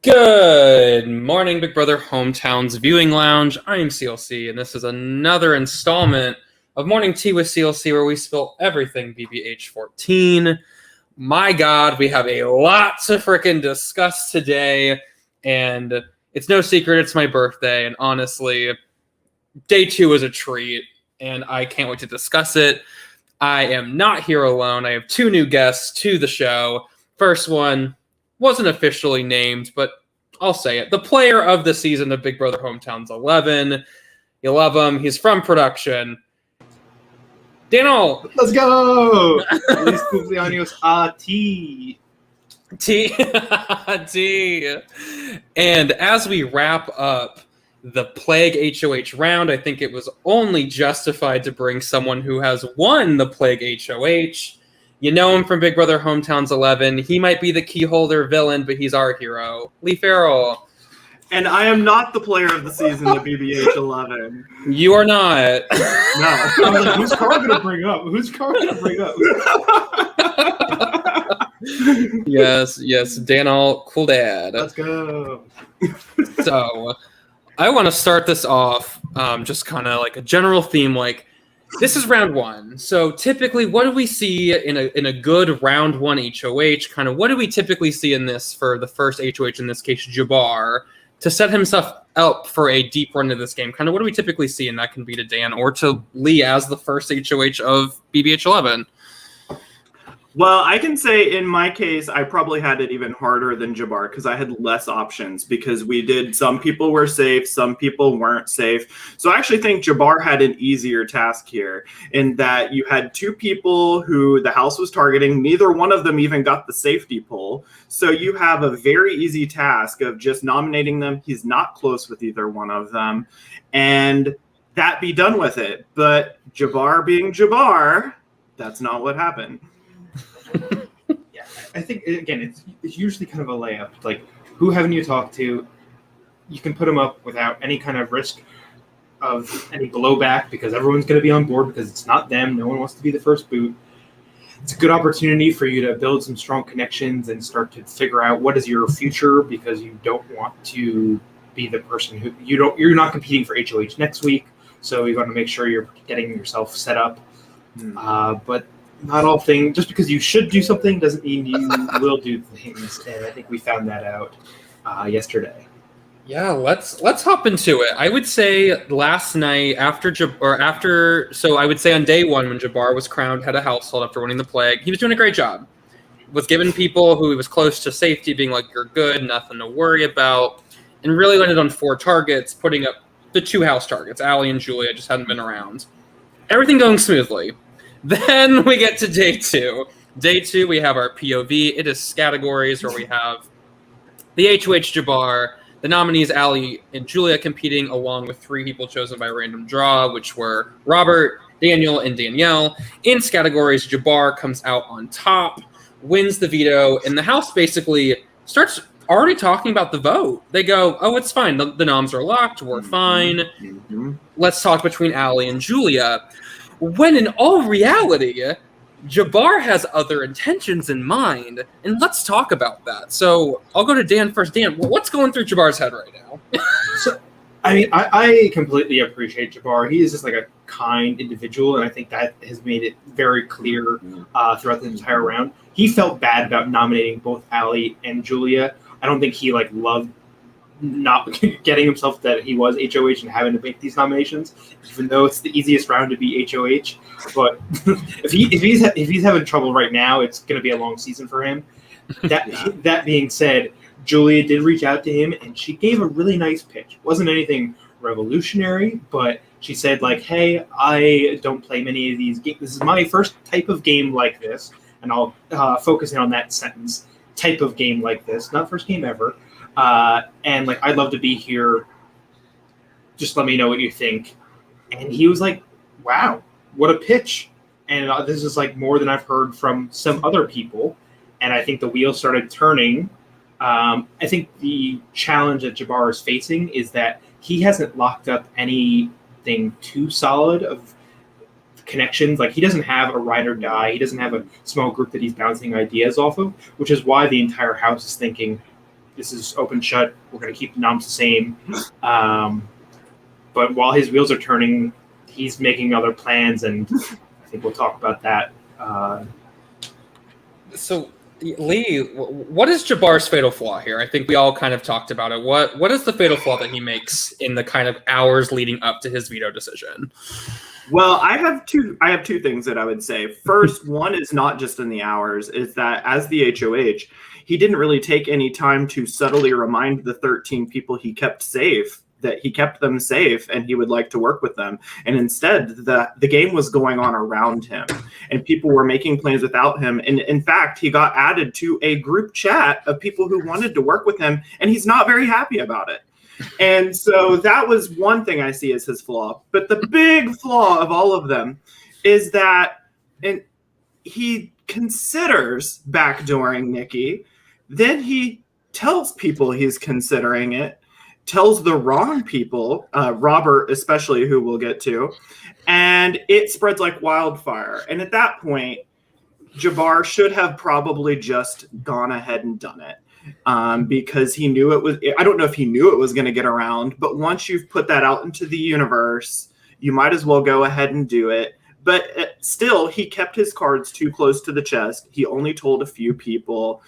Good morning, Big Brother Hometown's Viewing Lounge. I am CLC, and this is another installment of Morning Tea with CLC, where we spill everything BBH 14. My God, we have a lot to frickin' discuss today, and it's no secret it's my birthday, and honestly, day 2 is a treat, and I can't wait to discuss it. I am not here alone. I have 2 new guests to the show. First one wasn't officially named, but I'll say it. The player of the season of Big Brother Hometowns 11. You love him. He's from production. Daniel. Let's go! Luis cumpleaños T. T. And as we wrap up the Plague HOH round, I think it was only justified to bring someone who has won the Plague HOH. You know him from Big Brother Hometowns 11. He might be the key holder villain, but he's our hero. Lee Farrell. And I am not the player of the season of BBH 11. You are not. No. I was like, who's Carl going to bring up? Who's Carl going to bring up? Yes. Daniel, cool dad. Let's go. So, I want to start this off just kind of like a general theme, like, this is round 1. So typically, what do we see in a good round 1 HOH? Kind of what do we typically see in this for the first HOH, in this case, Jabbar, to set himself up for a deep run into this game? Kind of what do we typically see? And that can be to Dan or to Lee as the first HOH of BBH 11. Well, I can say in my case, I probably had it even harder than Jabbar because I had less options because some people were safe, some people weren't safe. So I actually think Jabbar had an easier task here in that you had 2 people who the house was targeting. Neither one of them even got the safety pull. So you have a very easy task of just nominating them. He's not close with either one of them. And that be done with it. But Jabbar being Jabbar, that's not what happened. Yeah, I think, again, it's usually kind of a layup. Like, who haven't you talked to? You can put them up without any kind of risk of any blowback because everyone's going to be on board because it's not them. No one wants to be the first boot. It's a good opportunity for you to build some strong connections and start to figure out what is your future because you don't want to be the person who you're not competing for HOH next week. So you want to make sure you're getting yourself set up. But not all things, just because you should do something doesn't mean you will do things, and I think we found that out yesterday. Yeah, let's hop into it. I would say last night so I would say on day 1 when Jabbar was crowned head of household after winning the Plague, he was doing a great job. Was giving people who he was close to safety, being like, you're good, nothing to worry about, and really landed on 4 targets, putting up the 2 house targets. Allie and Julia just hadn't been around. Everything going smoothly. Then we get to day 2. Day 2, we have our POV. It is categories where we have the HOH Jabbar, the nominees Allie and Julia competing along with 3 people chosen by random draw, which were Robert, Daniel, and Danielle. In categories, Jabbar comes out on top, wins the veto, and the house basically starts already talking about the vote. They go, oh, it's fine. The noms are locked. We're fine. Let's talk between Allie and Julia. When in all reality, Jabbar has other intentions in mind, and let's talk about that. So I'll go to Dan first. Dan, what's going through Jabbar's head right now? So, I mean, I completely appreciate Jabbar. He is just like a kind individual, and I think that has made it very clear throughout the entire round. He felt bad about nominating both Allie and Julia. I don't think he loved not getting himself that he was HOH and having to make these nominations, even though it's the easiest round to be HOH. But if he's having trouble right now, it's going to be a long season for him. That being said, Julia did reach out to him, and she gave a really nice pitch. It wasn't anything revolutionary, but she said, like, hey, I don't play many of these games. This is my first type of game like this, and I'll focus in on that sentence. Type of game like this, not first game ever. And I'd love to be here. Just let me know what you think. And he was like, wow, what a pitch. And this is more than I've heard from some other people. And I think the wheels started turning. I think the challenge that Jabbar is facing is that he hasn't locked up anything too solid of connections. He doesn't have a ride or die. He doesn't have a small group that he's bouncing ideas off of, which is why the entire house is thinking, this is open shut. We're going to keep the noms the same. But while his wheels are turning, he's making other plans, and I think we'll talk about that. So, Lee, what is Jabbar's fatal flaw here? I think we all kind of talked about it. What is the fatal flaw that he makes in the kind of hours leading up to his veto decision? Well, I have two things that I would say. First, one is not just in the hours, is that as the HOH, he didn't really take any time to subtly remind the 13 people he kept safe that he kept them safe and he would like to work with them. And instead, the game was going on around him and people were making plans without him. And in fact, he got added to a group chat of people who wanted to work with him, and he's not very happy about it. And so that was one thing I see as his flaw. But the big flaw of all of them is that he considers backdooring Nikki. Then he tells people he's considering it, tells the wrong people, Robert especially, who we'll get to, and it spreads like wildfire. And at that point, Jabbar should have probably just gone ahead and done it. Because he knew it was, I don't know if he knew it was going to get around, but once you've put that out into the universe, you might as well go ahead and do it. But still, he kept his cards too close to the chest. He only told a few people.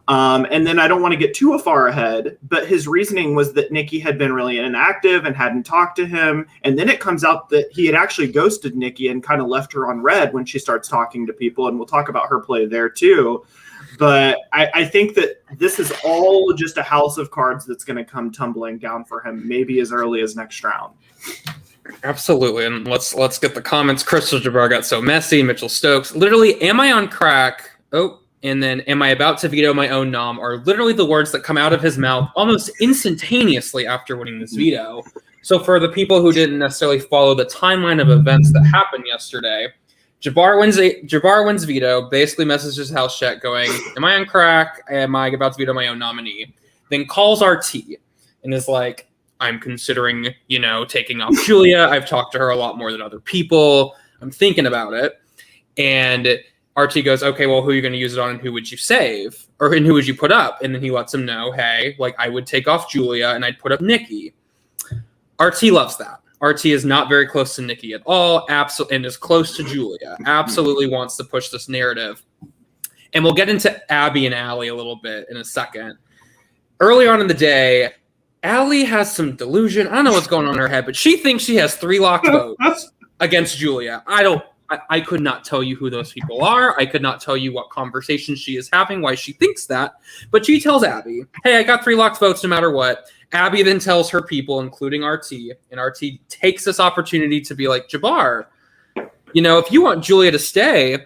And then I don't want to get too far ahead, but his reasoning was that Nikki had been really inactive and hadn't talked to him. And then it comes out that he had actually ghosted Nikki and kind of left her on red when she starts talking to people. And we'll talk about her play there too. But I think that this is all just a house of cards that's going to come tumbling down for him, maybe as early as next round. Absolutely. And let's get the comments. Crystal Jabbar got so messy. Mitchell Stokes. Literally, am I on crack? Oh, and then am I about to veto my own nom are literally the words that come out of his mouth almost instantaneously after winning this veto. So for the people who didn't necessarily follow the timeline of events that happened yesterday, Jabbar wins veto, basically messages house chat going, am I on crack? Am I about to veto my own nominee? Then calls RT and is like, I'm considering, taking off Julia. I've talked to her a lot more than other people. I'm thinking about it. And RT goes, okay, well, who are you going to use it on and who would you save? And who would you put up? And then he lets him know, hey, I would take off Julia and I'd put up Nikki. RT loves that. RT is not very close to Nikki at all, absolutely, and is close to Julia. Absolutely wants to push this narrative. And we'll get into Abby and Allie a little bit in a second. Early on in the day, Allie has some delusion. I don't know what's going on in her head, but she thinks she has 3 locked votes against Julia. I could not tell you who those people are. I could not tell you what conversation she is having, why she thinks that. But she tells Abby, hey, I got 3 locked votes no matter what. Abby then tells her people, including RT, and RT takes this opportunity to be like, Jabbar, if you want Julia to stay,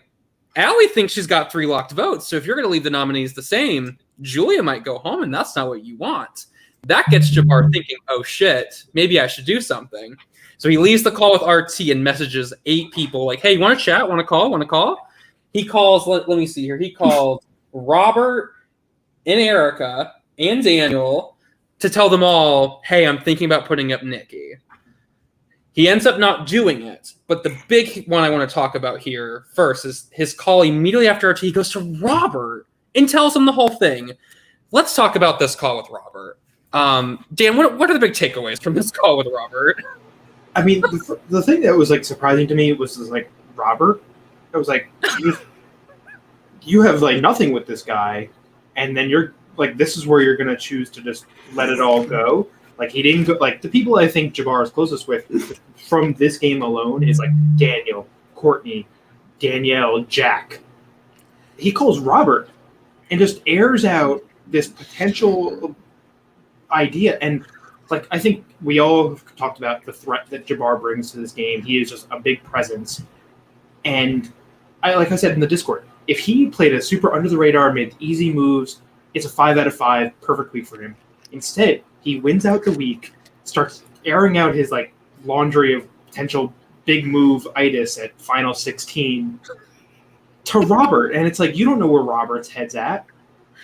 Allie thinks she's got 3 locked votes. So if you're going to leave the nominees the same, Julia might go home, and that's not what you want. That gets Jabbar thinking, oh, shit, maybe I should do something. So he leaves the call with RT and messages 8 people like, hey, you want to chat? Want to call? He calls, let me see here. He called Robert and Erica and Daniel to tell them all, hey, I'm thinking about putting up Nikki. He ends up not doing it. But the big one I want to talk about here first is his call immediately after RT. He goes to Robert and tells him the whole thing. Let's talk about this call with Robert. Dan, what are the big takeaways from this call with Robert? I mean, the thing that was surprising to me was Robert. I was like, you have nothing with this guy, and then you're this is where you're gonna choose to just let it all go. He didn't go. The people I think Jabbar is closest with from this game alone is Daniel, Courtney, Danielle, Jack. He calls Robert and just airs out this potential idea, and I think we all have talked about the threat that Jabbar brings to this game. He is just a big presence, and I said in the Discord, if he played a super under the radar, made easy moves, it's a 5 out of 5, perfect week for him. Instead, he wins out the week, starts airing out his laundry of potential big move itis at final 16 to Robert, and it's you don't know where Robert's head's at,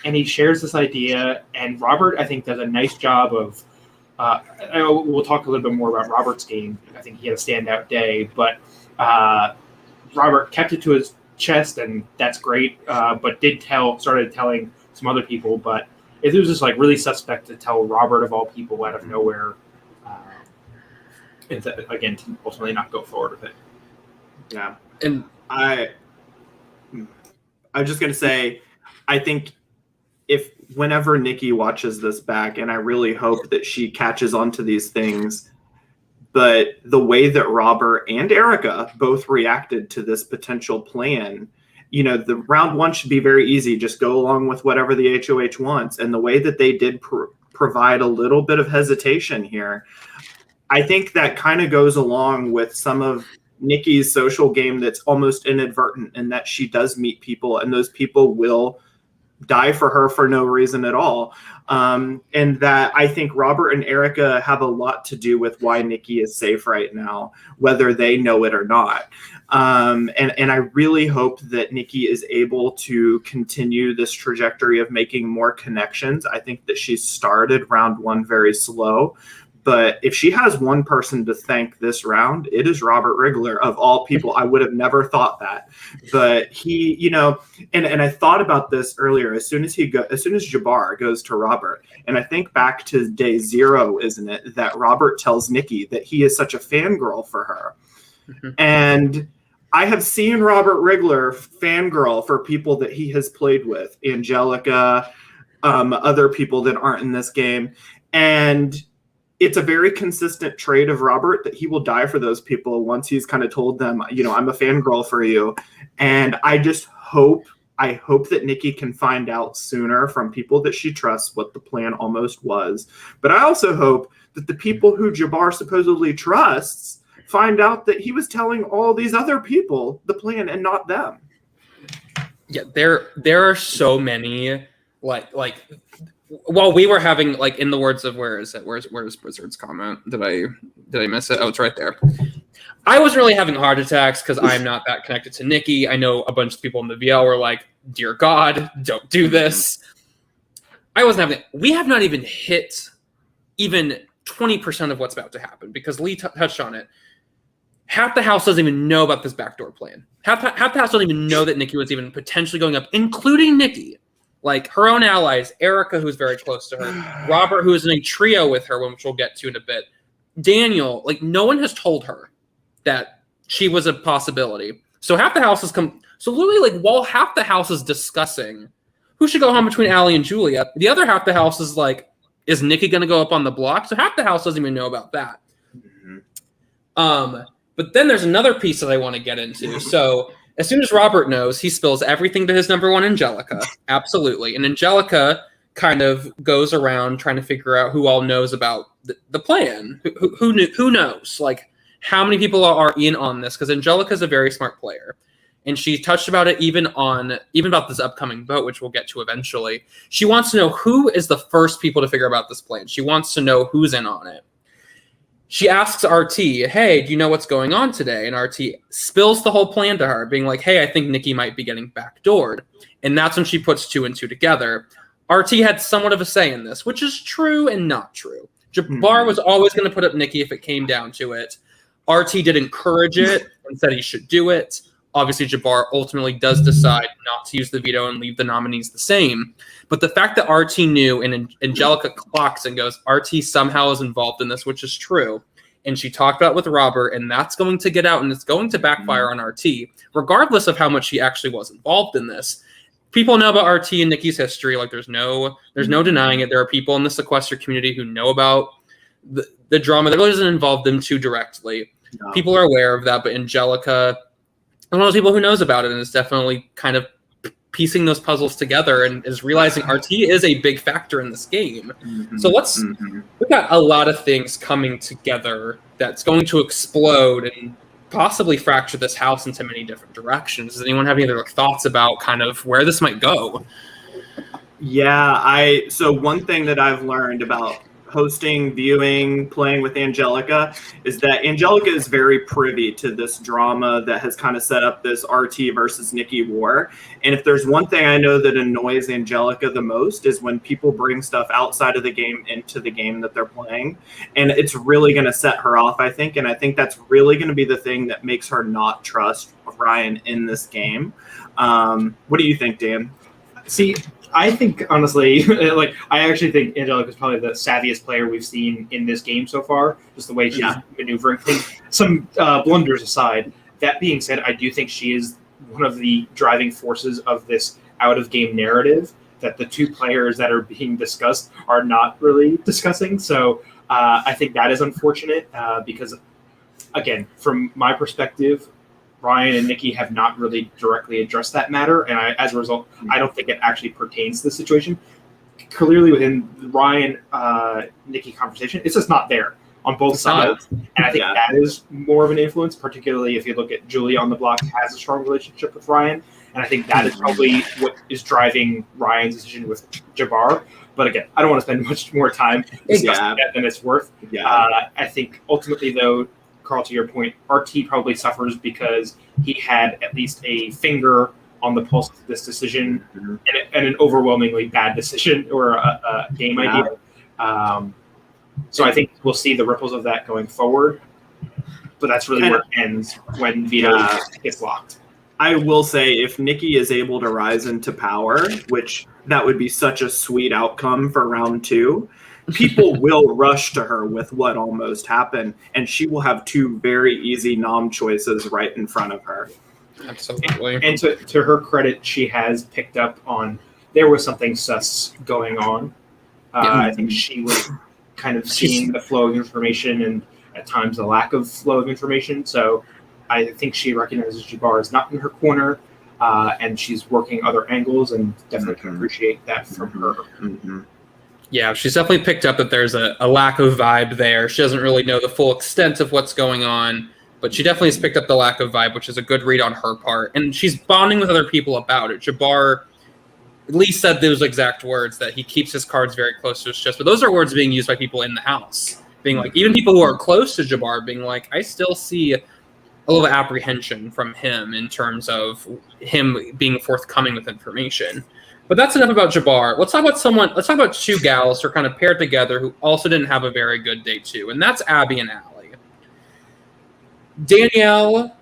and he shares this idea, and Robert I think does a nice job of. We'll talk a little bit more about Robert's game. I think he had a standout day, but Robert kept it to his chest, and that's great. But started telling some other people. But it was just like really suspect to tell Robert of all people out of nowhere, and to ultimately not go forward with it. Yeah, And I'm just gonna say, I think whenever Nikki watches this back, and I really hope that she catches on to these things, but the way that Robert and Erica both reacted to this potential plan, the round one should be very easy. Just go along with whatever the HOH wants. And the way that they did provide a little bit of hesitation here, I think that kind of goes along with some of Nikki's social game that's almost inadvertent, in that she does meet people, and those people will die for her for no reason at all. And that I think Robert and Erica have a lot to do with why Nikki is safe right now, whether they know it or not. And I really hope that Nikki is able to continue this trajectory of making more connections. I think that she started round one very slow. But if she has one person to thank this round, it is Robert Rigler, of all people. I would have never thought that. But he, and I thought about this earlier, as soon as Jabbar goes to Robert, and I think back to day 0, isn't it, that Robert tells Nikki that he is such a fangirl for her. Mm-hmm. And I have seen Robert Rigler fangirl for people that he has played with, Angelica, other people that aren't in this game. And it's a very consistent trait of Robert that he will die for those people once he's kind of told them, I'm a fangirl for you. And I just hope that Nikki can find out sooner from people that she trusts what the plan almost was. But I also hope that the people who Jabbar supposedly trusts find out that he was telling all these other people the plan and not them. Yeah, there are so many like while we were having, like, in the words of where's Blizzard's comment? Did I miss it? Oh, it's right there. I wasn't really having heart attacks because I'm not that connected to Nikki. I know a bunch of people in the VL were like, "Dear God, don't do this." I wasn't having. We have not even hit even 20% of what's about to happen, because Lee touched on it. Half the house doesn't even know about this backdoor plan. Half the house doesn't even know that Nikki was even potentially going up, including Nikki. Like, her own allies, Erica, who's very close to her, Robert, who is in a trio with her, which we'll get to in a bit, Daniel, like, no one has told her that she was a possibility. So half the house has come. So literally, like, while half the house is discussing who should go home between Allie and Julia, the other half the house is like, is Nikki going to go up on the block? So half the house doesn't even know about that. Mm-hmm. But then there's another piece that I want to get into. So as soon as Robert knows, he spills everything to his number one, Angelica. Absolutely. And Angelica kind of goes around trying to figure out who all knows about the plan. Who knows? Like, how many people are in on this? Because Angelica's a very smart player. And she touched about it even about this upcoming vote, which we'll get to eventually. She wants to know who is the first people to figure out this plan. She wants to know who's in on it. She asks RT, "Hey, do you know what's going on today?" And RT spills the whole plan to her, being like, "Hey, I think Nikki might be getting backdoored." And that's when she puts 2 and 2 together. RT had somewhat of a say in this, which is true and not true. Jabbar was always going to put up Nikki if it came down to it. RT did encourage it and said he should do it. Obviously, Jabbar ultimately does decide not to use the veto and leave the nominees the same. But the fact that RT knew, and Angelica clocks and goes, RT somehow is involved in this, which is true. And she talked about it with Robert, and that's going to get out, and it's going to backfire on RT, regardless of how much he actually was involved in this. People know about RT and Nikki's history. Like, there's no denying it. There are people in the sequester community who know about the drama that really doesn't involve them too directly. No. People are aware of that, but Angelica is one of those people who knows about it and is definitely kind of piecing those puzzles together and is realizing RT is a big factor in this game. Mm-hmm. So we've got a lot of things coming together that's going to explode and possibly fracture this house into many different directions. Does anyone have any other thoughts about kind of where this might go? Yeah, so one thing that I've learned about hosting, viewing, playing with Angelica is that Angelica is very privy to this drama that has kind of set up this RT versus Nikki war. And if there's one thing I know that annoys Angelica the most is when people bring stuff outside of the game into the game that they're playing. And it's really going to set her off, I think. And I think that's really going to be the thing that makes her not trust Ryan in this game. What do you think, Dan? See, I think honestly, like I actually think Angelica is probably the savviest player we've seen in this game so far. Just the way she's maneuvering things. Some blunders aside. That being said, I do think she is one of the driving forces of this out-of-game narrative that the two players that are being discussed are not really discussing. So I think that is unfortunate because, again, from my perspective, Ryan and Nikki have not really directly addressed that matter, and as a result, I don't think it actually pertains to the situation. Clearly, within the Ryan Nikki conversation, it's just not there on both sides, and I think that is more of an influence. Particularly if you look at Julia on the block has a strong relationship with Ryan, and I think that is probably what is driving Ryan's decision with Jabbar. But again, I don't want to spend much more time discussing that than it's worth. I think ultimately, though, Carl, to your point, RT probably suffers because he had at least a finger on the pulse of this decision and an overwhelmingly bad decision or a game idea. So I think we'll see the ripples of that going forward. But that's really where it ends when Vito gets locked. I will say if Nikki is able to rise into power, which that would be such a sweet outcome for round 2, people will rush to her with what almost happened, and she will have 2 very easy nom choices right in front of her. Absolutely. And to her credit, she has picked up on there was something sus going on. I think she was kind of seeing the flow of information and at times the lack of flow of information. So I think she recognizes Jabbar is not in her corner, and she's working other angles, and definitely can appreciate that from her. Yeah, she's definitely picked up that there's a lack of vibe there. She doesn't really know the full extent of what's going on, but she definitely has picked up the lack of vibe, which is a good read on her part. And she's bonding with other people about it. Jabbar at least said those exact words, that he keeps his cards very close to his chest. But those are words being used by people in the house, being like, even people who are close to Jabbar being like, I still see a little apprehension from him in terms of him being forthcoming with information. But that's enough about Jabbar. Let's talk about 2 gals who are kind of paired together who also didn't have a very good day too, and that's Abby and Allie. Danielle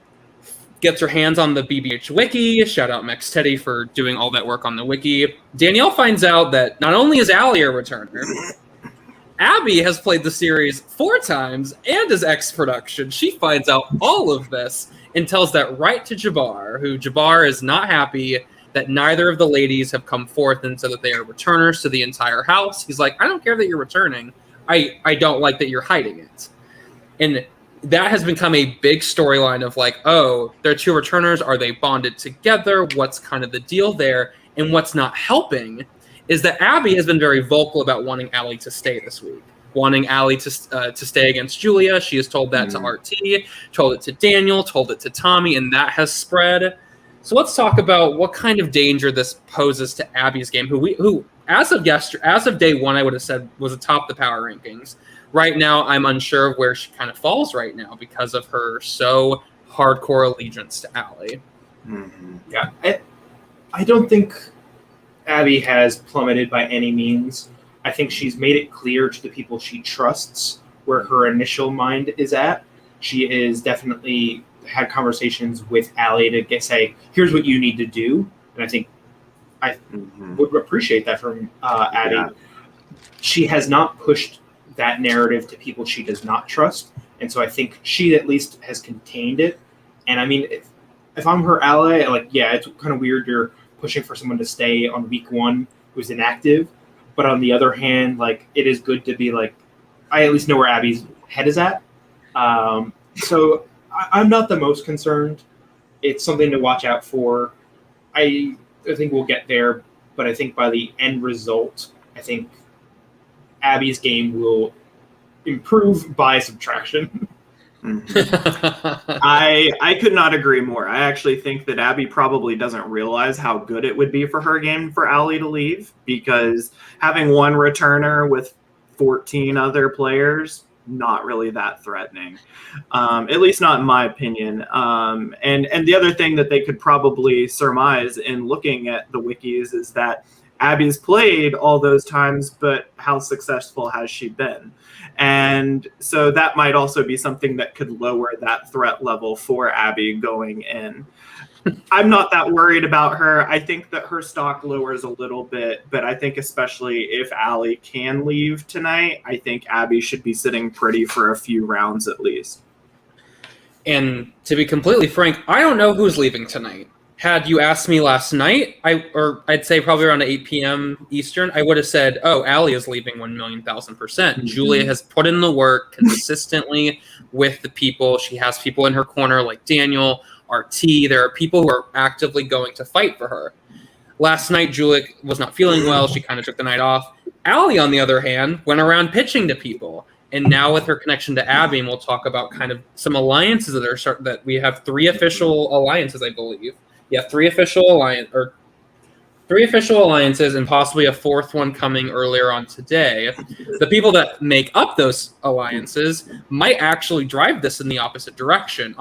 gets her hands on the BBH wiki. Shout out Max Teddy for doing all that work on the wiki. Danielle finds out that not only is Allie a returner, Abby has played the series 4 times and is ex-production. She finds out all of this and tells that right to Jabbar, who Jabbar is not happy that neither of the ladies have come forth and said that they are returners to the entire house. He's like, I don't care that you're returning. I don't like that you're hiding it. And that has become a big storyline of like, oh, they're 2 returners. Are they bonded together? What's kind of the deal there? And what's not helping is that Abby has been very vocal about wanting Allie to stay this week, wanting Allie to stay against Julia. She has told that to RT, told it to Daniel, told it to Tommy, and that has spread. So let's talk about what kind of danger this poses to Abby's game, who as of day 1, I would have said was atop the power rankings. Right now, I'm unsure of where she kind of falls right now because of her so hardcore allegiance to Allie. Yeah, I don't think Abby has plummeted by any means. I think she's made it clear to the people she trusts where her initial mind is at. She is definitely had conversations with Allie to say, here's what you need to do. And I think I would appreciate that from Abby. Yeah. She has not pushed that narrative to people she does not trust. And so I think she at least has contained it. And I mean, if I'm her ally, like, yeah, it's kind of weird you're pushing for someone to stay on week 1 who's inactive. But on the other hand, like, it is good to be like, I at least know where Abby's head is at. So I'm not the most concerned. It's something to watch out for. I think we'll get there, but I think by the end result, I think Abby's game will improve by subtraction. I could not agree more. I actually think that Abby probably doesn't realize how good it would be for her game for Allie to leave, because having 1 returner with 14 other players, not really that threatening, at least not in my opinion. And the other thing that they could probably surmise in looking at the wikis is that Abby's played all those times, but how successful has she been? And so that might also be something that could lower that threat level for Abby going in. I'm not that worried about her. I think that her stock lowers a little bit, but I think especially if Allie can leave tonight, I think Abby should be sitting pretty for a few rounds at least. And to be completely frank, I don't know who's leaving tonight. Had you asked me last night, I'd say probably around 8 p.m. Eastern, I would have said, "Oh, Allie is leaving 1,000,000%." Mm-hmm. Julia has put in the work consistently with the people. She has people in her corner like Daniel, RT. There are people who are actively going to fight for her. Last night, Julia was not feeling well. She kind of took the night off. Allie, on the other hand, went around pitching to people. And now with her connection to Abby, and we'll talk about kind of some alliances that we have 3 official alliances, I believe. Yeah, 3 official alliances, and possibly a 4th one coming earlier on today. The people that make up those alliances might actually drive this in the opposite direction.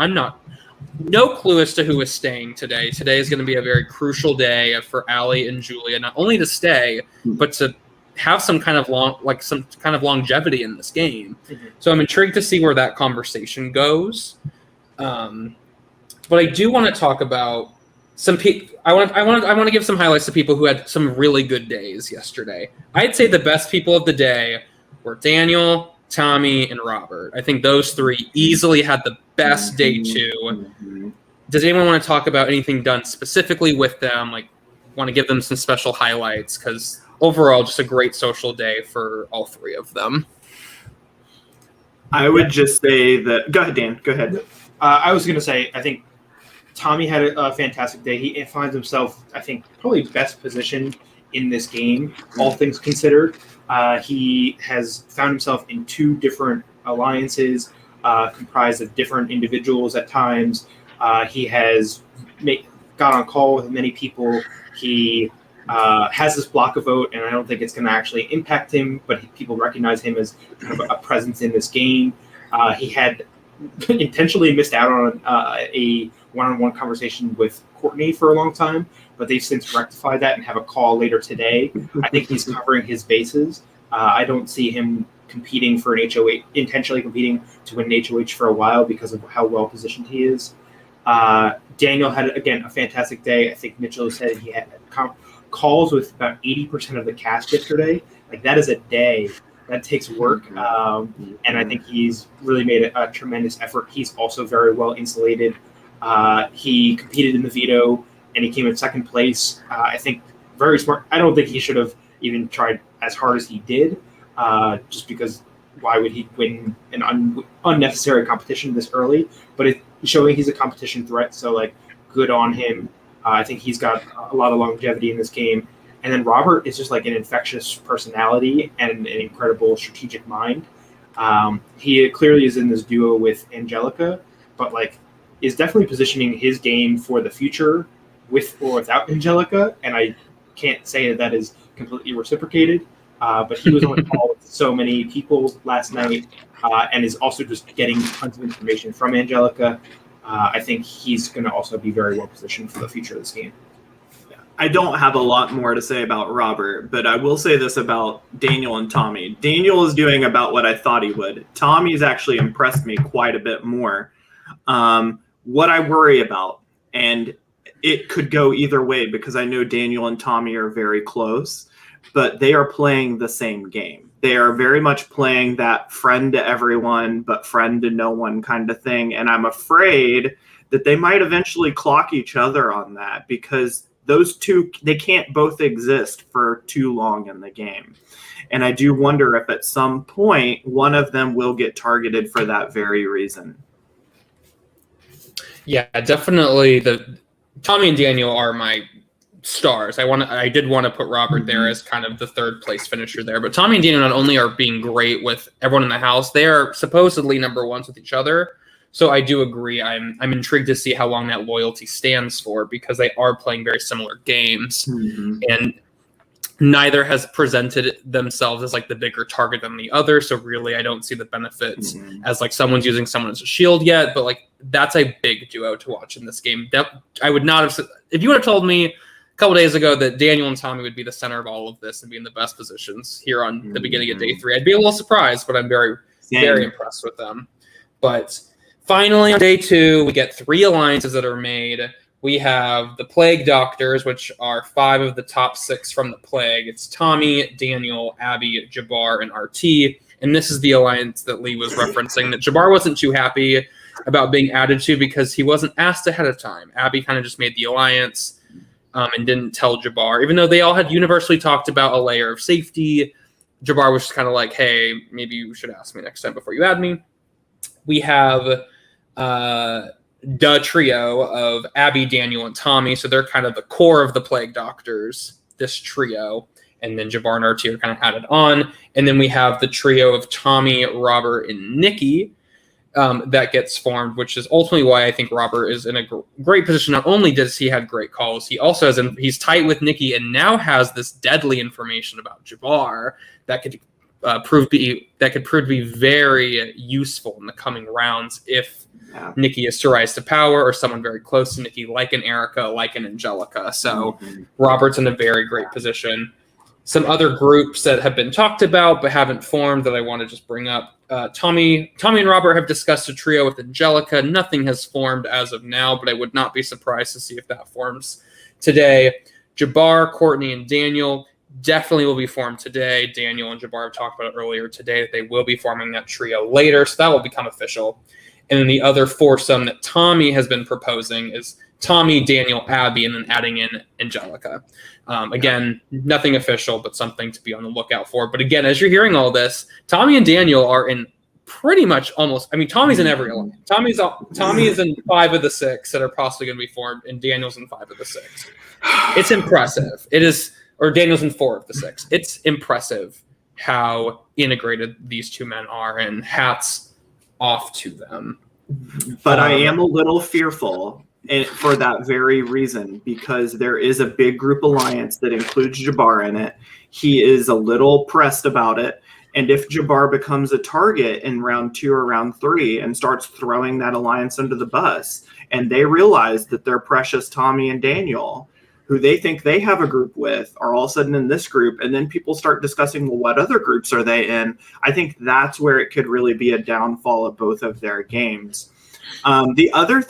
No clue as to who is staying today. Today is going to be a very crucial day for Allie and Julia, not only to stay, but to have some kind of longevity in this game. Mm-hmm. So I'm intrigued to see where that conversation goes. But I do want to talk about some people. I want to give some highlights to people who had some really good days yesterday. I'd say the best people of the day were Daniel, Tommy, and Robert. I think those 3 easily had the best day too. Does anyone want to talk about anything done specifically with them? Like, want to give them some special highlights? Because overall, just a great social day for all 3 of them. I would just say that. Go ahead, Dan. Go ahead. I was going to say, I think Tommy had a fantastic day. He finds himself, I think, probably best positioned in this game, all things considered. He has found himself in 2 different alliances comprised of different individuals at times. He has got on call with many people. He has this block of vote, and I don't think it's going to actually impact him, but people recognize him as kind of a presence in this game. He had intentionally missed out on a one-on-one conversation with Courtney for a long time, but they've since rectified that and have a call later today. I think he's covering his bases. I don't see him competing for an HOH, intentionally competing to win an HOH for a while because of how well positioned he is. Daniel had, again, a fantastic day. I think Mitchell said he had calls with about 80% of the cast yesterday. Like, that is a day. That takes work. And I think he's really made a tremendous effort. He's also very well insulated. He competed in the veto, and he came in 2nd place. I think very smart. I don't think he should have even tried as hard as he did, just because why would he win an unnecessary competition this early? But it's showing he's a competition threat, so, like, good on him. I think he's got a lot of longevity in this game. And then Robert is just like an infectious personality and an incredible strategic mind. He clearly is in this duo with Angelica, but like is definitely positioning his game for the future with or without Angelica. And I can't say that is completely reciprocated, but he was on the call with so many people last night and is also just getting tons of information from Angelica. I think he's going to also be very well positioned for the future of this game. I don't have a lot more to say about Robert, but I will say this about Daniel and Tommy. Daniel is doing about what I thought he would. Tommy's actually impressed me quite a bit more. What I worry about, and it could go either way because I know Daniel and Tommy are very close, but they are playing the same game. They are very much playing that friend to everyone, but friend to no one kind of thing. And I'm afraid that they might eventually clock each other on that because those 2, they can't both exist for too long in the game. And I do wonder if at some point one of them will get targeted for that very reason. Yeah, definitely. Tommy and Daniel are my stars. I did want to put Robert there as kind of the 3rd place finisher there. But Tommy and Daniel not only are being great with everyone in the house, they are supposedly number 1s with each other. So I do agree. I'm intrigued to see how long that loyalty stands for because they are playing very similar games. And neither has presented themselves as like the bigger target than the other. So really, I don't see the benefits as like someone's using someone as a shield yet. But like that's a big duo to watch in this game. I would not have, if you would have told me a couple days ago that Daniel and Tommy would be the center of all of this and be in the best positions here on the beginning of day 3, I'd be a little surprised. But I'm very impressed with them. But finally, on day 2, we get 3 alliances that are made. We have the Plague Doctors, which are 5 of the top 6 from the Plague. It's Tommy, Daniel, Abby, Jabbar, and RT. And this is the alliance that Lee was referencing that Jabbar wasn't too happy about being added to because he wasn't asked ahead of time. Abby kind of just made the alliance and didn't tell Jabbar, even though they all had universally talked about a layer of safety. Jabbar was just kind of like, hey, maybe you should ask me next time before you add me. We have the trio of Abby, Daniel, and Tommy. So they're kind of the core of the Plague Doctors, this trio. And then Jabbar and RT are kind of added on. And then we have the trio of Tommy, Robert, and Nikki that gets formed, which is ultimately why I think Robert is in a great position. Not only does he have great calls, he also has he's tight with Nikki and now has this deadly information about Jabbar that could prove to be very useful in the coming rounds if Nikki is to rise to power or someone very close to Nikki, like an Erica, like an Angelica. So Robert's in a very great position. Some other groups that have been talked about but haven't formed that I want to just bring up. Tommy and Robert have discussed a trio with Angelica. Nothing has formed as of now, but I would not be surprised to see if that forms today. Jabbar, Courtney, and Daniel definitely will be formed today. Daniel and Jabbar have talked about it earlier today that they will be forming that trio later, so that will become official. And then the other foursome that Tommy has been proposing is Tommy, Daniel, Abby, and then adding in Angelica. Again, nothing official, but something to be on the lookout for. But again, as you're hearing all this, Tommy and Daniel are in pretty much almost. I mean, Tommy's in every alliance. Tommy is in 5 of the 6 that are possibly going to be formed, and Daniel's in 5 of the 6. It's impressive. It is, or Daniel's in 4 of the 6. It's impressive how integrated these two men are, and hats off to them. But I am a little fearful. And for that very reason, because there is a big group alliance that includes Jabbar in it. He is a little pressed about it. And if Jabbar becomes a target in round 2 or round 3 and starts throwing that alliance under the bus, and they realize that their precious Tommy and Daniel, who they think they have a group with, are all of a sudden in this group, and then people start discussing, well, what other groups are they in? I think that's where it could really be a downfall of both of their games. The other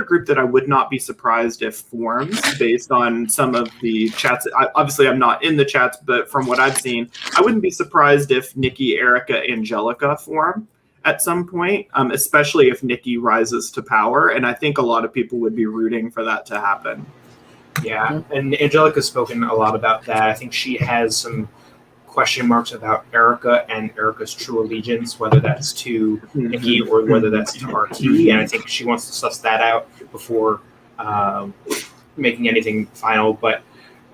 group that I would not be surprised if forms based on some of the chats. Obviously, I'm not in the chats, but from what I've seen, I wouldn't be surprised if Nikki, Erica, Angelica form at some point, especially if Nikki rises to power. And I think a lot of people would be rooting for that to happen. Yeah, and Angelica's spoken a lot about that. I think she has some question marks about Erica and Erica's true allegiance, whether that's to Nikki or whether that's to RT. And I think she wants to suss that out before making anything final. But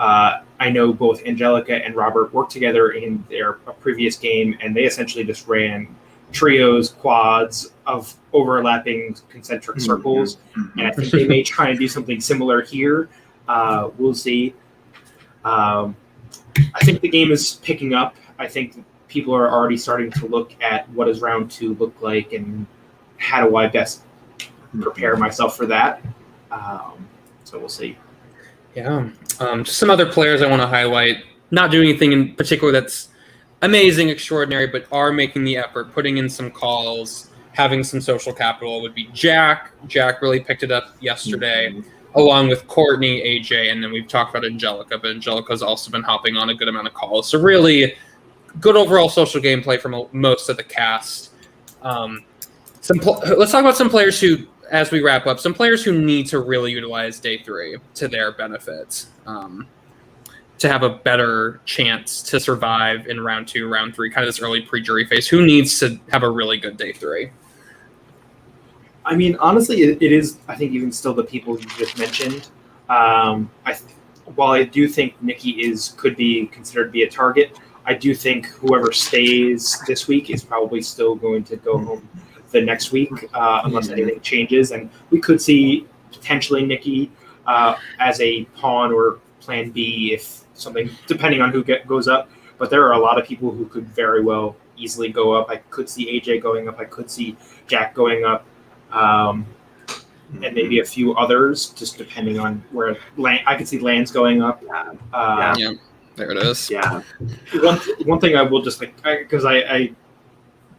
I know both Angelica and Robert worked together in their previous game, and they essentially just ran trios, quads of overlapping concentric circles. And I think they may try and do something similar here. We'll see. I think the game is picking up. I think people are already starting to look at what does round 2 look like and how do I best prepare myself for that. So we'll see. Yeah. Just some other players I want to highlight, not doing anything in particular that's amazing, extraordinary, but are making the effort, putting in some calls, having some social capital would be Jack. Jack really picked it up yesterday. Along with Courtney, AJ, and then we've talked about Angelica, but Angelica's also been hopping on a good amount of calls. So really good overall social gameplay from most of the cast. Let's talk about some players who, as we wrap up, some players who need to really utilize day 3 to their benefit, to have a better chance to survive in round 2, round 3, kind of this early pre-jury phase. Who needs to have a really good day 3? I mean, honestly, it is, I think, even still the people you just mentioned. While I do think Nikki could be considered to be a target, I do think whoever stays this week is probably still going to go home the next week, unless anything changes. And we could see potentially Nikki as a pawn or plan B if something, depending on who goes up. But there are a lot of people who could very well easily go up. I could see AJ going up. I could see Jack going up. And maybe a few others, just depending on where I could see Lance going up. Yeah, there it is. Yeah. One thing I will just because I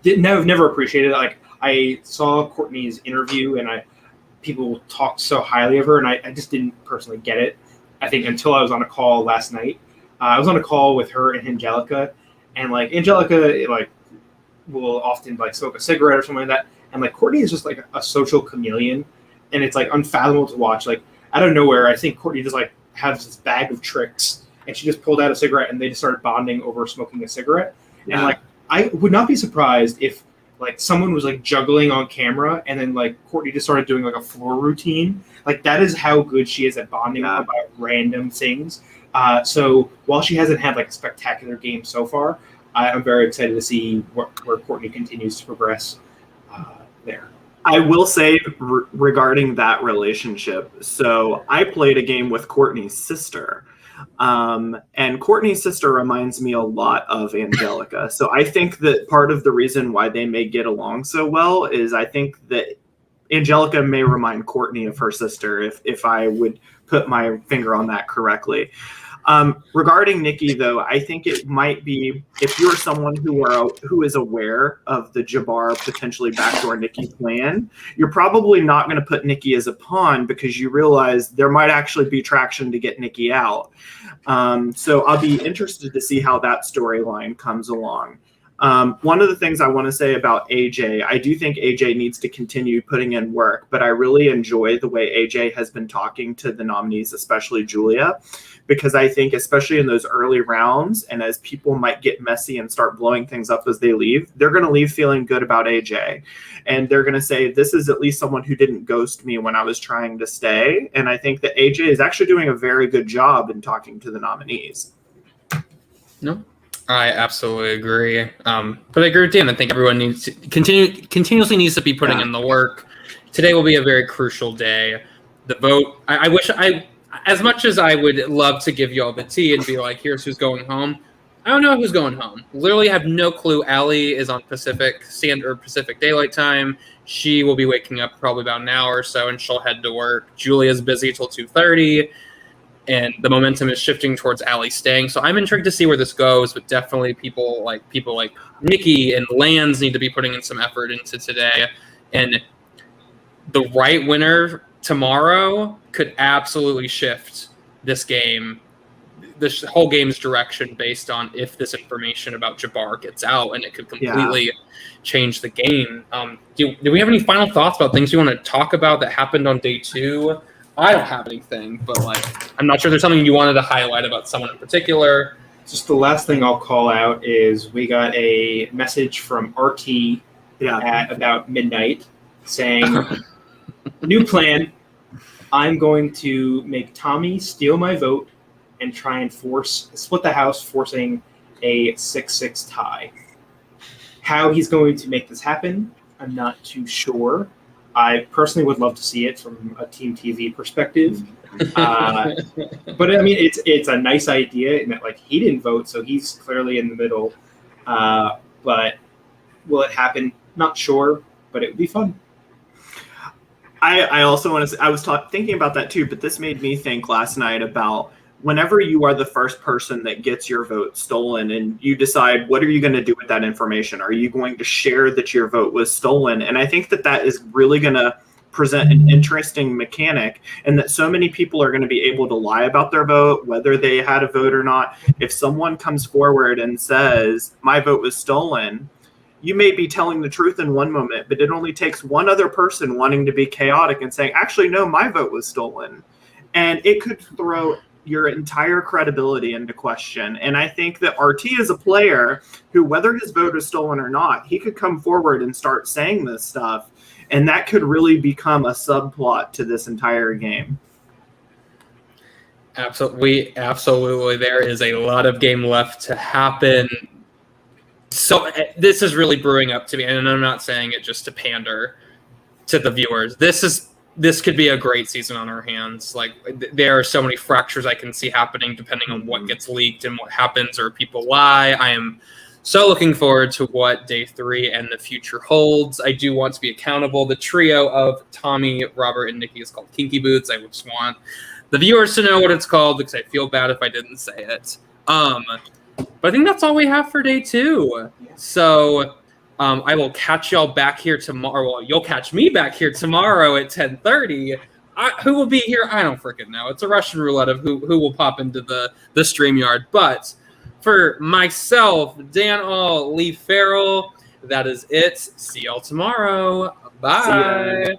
didn't never appreciated it. Like I saw Courtney's interview and people talk so highly of her, and I just didn't personally get it. I think until I was on a call last night. I was on a call with her and Angelica, and like Angelica like will often like smoke a cigarette or something like that, and like Courtney is just like a social chameleon, and it's like unfathomable to watch. Like out of nowhere, I think Courtney just like has this bag of tricks, and she just pulled out a cigarette, and they just started bonding over smoking a cigarette. Yeah. And like I would not be surprised if like someone was like juggling on camera, and then like Courtney just started doing like a floor routine. Like that is how good she is at bonding about random things. So while she hasn't had like a spectacular game so far, I'm very excited to see where Courtney continues to progress there. I will say regarding that relationship, so I played a game with Courtney's sister. And Courtney's sister reminds me a lot of Angelica. So I think that part of the reason why they may get along so well is I think that Angelica may remind Courtney of her sister, if I would put my finger on that correctly. Regarding Nikki, though, I think it might be, if you're someone who is aware of the Jabbar potentially backdoor Nikki plan, you're probably not going to put Nikki as a pawn because you realize there might actually be traction to get Nikki out. So I'll be interested to see how that storyline comes along. One of the things I want to say about AJ, I do think AJ needs to continue putting in work, but I really enjoy the way AJ has been talking to the nominees, especially Julia, because I think especially in those early rounds and as people might get messy and start blowing things up as they leave, they're going to leave feeling good about AJ. And they're going to say, this is at least someone who didn't ghost me when I was trying to stay. And I think that AJ is actually doing a very good job in talking to the nominees. No, I absolutely agree. But I agree with Dan. I think everyone needs to continuously needs to be putting in the work. Today will be a very crucial day. The vote, I wish as much as I would love to give you all the tea and be like, here's who's going home, I don't know who's going home. Literally have no clue. Allie is on Pacific Daylight Time. She will be waking up probably about an hour or so, and she'll head to work. Julia's busy till 2:30, and the momentum is shifting towards Allie staying. So I'm intrigued to see where this goes, but definitely people like Nikki and Lance need to be putting in some effort into today. And the right winner tomorrow could absolutely shift this game, this whole game's direction based on if this information about Jabbar gets out, and it could completely change the game. Do we have any final thoughts about things you want to talk about that happened on day 2? I don't have anything, but I'm not sure there's something you wanted to highlight about someone in particular. Just the last thing I'll call out is we got a message from RT at about midnight saying, new plan, I'm going to make Tommy steal my vote and try and split the house, forcing a 6-6 tie. How he's going to make this happen, I'm not too sure. I personally would love to see it from a Team TV perspective. But I mean, it's a nice idea in that he didn't vote, so he's clearly in the middle. But will it happen? Not sure, but it would be fun. I also want to say, I was thinking about that too, but this made me think last night about whenever you are the first person that gets your vote stolen and you decide, what are you going to do with that information? Are you going to share that your vote was stolen? And I think that is really going to present an interesting mechanic, and that so many people are going to be able to lie about their vote, whether they had a vote or not. If someone comes forward and says, my vote was stolen, you may be telling the truth in one moment, but it only takes one other person wanting to be chaotic and saying, actually, no, my vote was stolen. And it could throw your entire credibility into question. And I think that RT is a player who, whether his vote is stolen or not, he could come forward and start saying this stuff. And that could really become a subplot to this entire game. Absolutely. There is a lot of game left to happen. So this is really brewing up to me, and I'm not saying it just to pander to the viewers. This could be a great season on our hands. There are so many fractures I can see happening depending on what gets leaked and what happens or people lie. I am so looking forward to what day 3 and the future holds. I do want to be accountable. The trio of Tommy, Robert, and Nikki is called Kinky Boots. I just want the viewers to know what it's called because I feel bad if I didn't say it. But I think that's all we have for day 2. So I will catch y'all back here tomorrow. Well, you'll catch me back here tomorrow at 10:30. Who will be here? I don't freaking know. It's a Russian roulette of who will pop into the StreamYard. But for myself, Dan All, Lee Farrell, that is it. See y'all tomorrow. Bye.